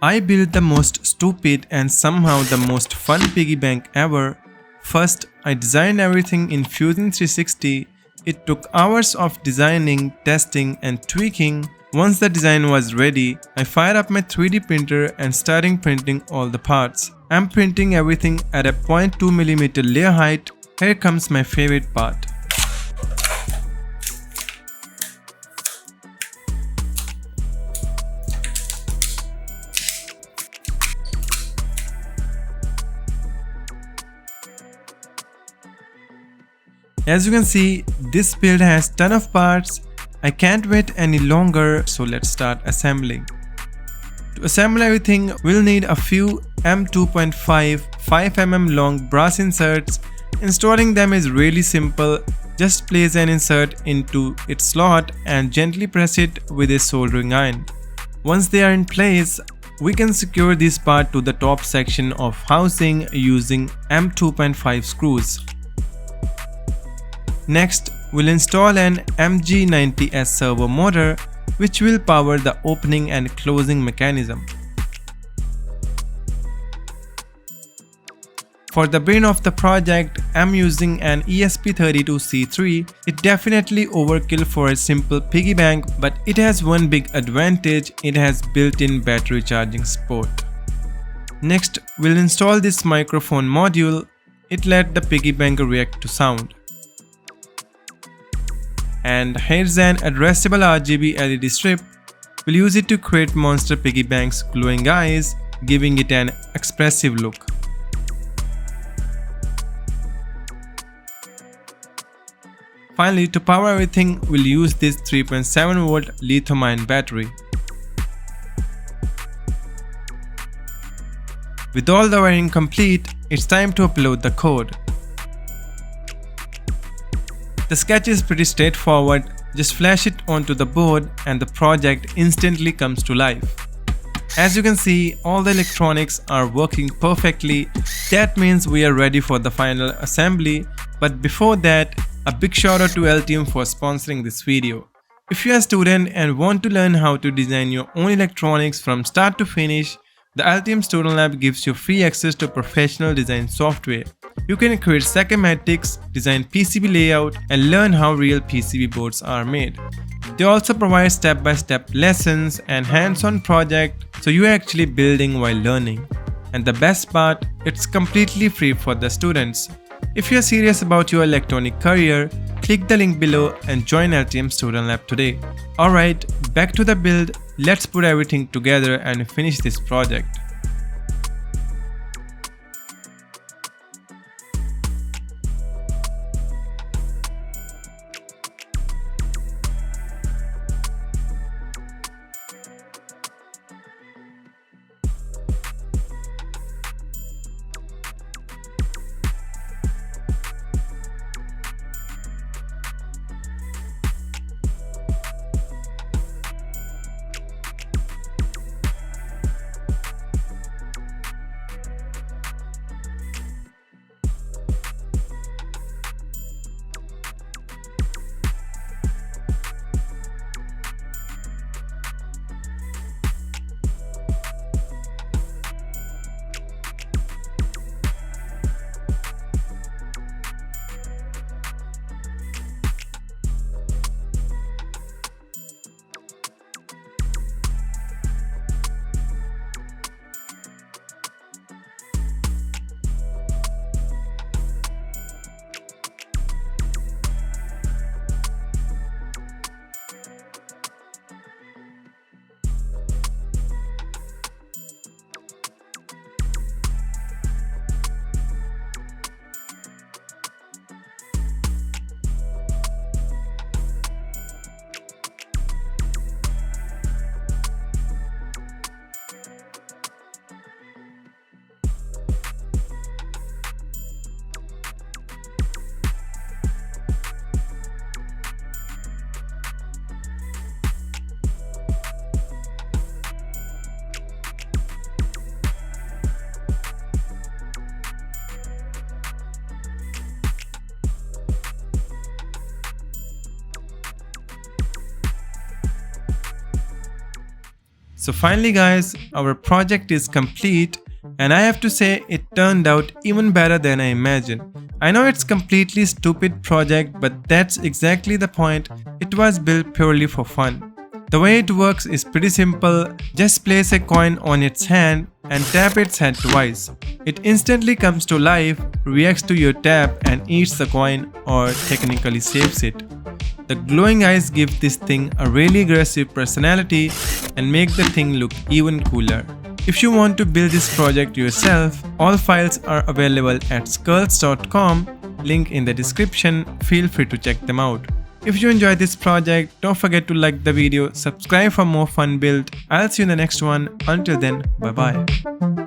I built the most stupid and somehow the most fun piggy bank ever. First, I designed everything in Fusion 360. It took hours of designing, testing and tweaking. Once the design was ready, I fired up my 3D printer and started printing all the parts. I'm printing everything at a 0.2mm layer height. Here comes my favorite part. As you can see, this build has ton of parts. I can't wait any longer, so let's start assembling. To assemble everything, we'll need a few M2.5 5mm long brass inserts. Installing them is really simple. Just place an insert into its slot and gently press it with a soldering iron. Once they are in place, we can secure this part to the top section of housing using M2.5 screws. Next, we'll install an MG90S servo motor which will power the opening and closing mechanism. For the brain of the project, I'm using an ESP32C3. It definitely overkill for a simple piggy bank, but it has one big advantage: it has built-in battery charging support. Next, we'll install this microphone module. It lets the piggy bank react to sound. And here's an addressable RGB LED strip. We'll use it to create monster piggy bank's glowing eyes, giving it an expressive look. Finally, to power everything, we'll use this 3.7V lithium-ion battery. With all the wiring complete, it's time to upload the code. The sketch is pretty straightforward. Just flash it onto the board and the project instantly comes to life. As you can see, all the electronics are working perfectly. That means we are ready for the final assembly. But before that, a big shout out to Altium for sponsoring this video. If you are a student and want to learn how to design your own electronics from start to finish, the Altium Student Lab gives you free access to professional design software. You can create schematics, design PCB layout, and learn how real PCB boards are made. They also provide step-by-step lessons and hands-on projects, so you are actually building while learning. And the best part, it's completely free for the students. If you are serious about your electronic career, click the link below and join Altium Student Lab today. Alright, back to the build. Let's put everything together and finish this project. So finally guys, our project is complete and I have to say it turned out even better than I imagined. I know it's completely stupid project, but that's exactly the point. It was built purely for fun. The way it works is pretty simple. Just place a coin on its hand and tap its head twice. It instantly comes to life, reacts to your tap and eats the coin, or technically saves it. The glowing eyes give this thing a really aggressive personality and make the thing look even cooler. If you want to build this project yourself, all files are available at skulls.com, link in the description, feel free to check them out. If you enjoyed this project, don't forget to like the video, subscribe for more fun build. I'll see you in the next one. Until then, bye bye.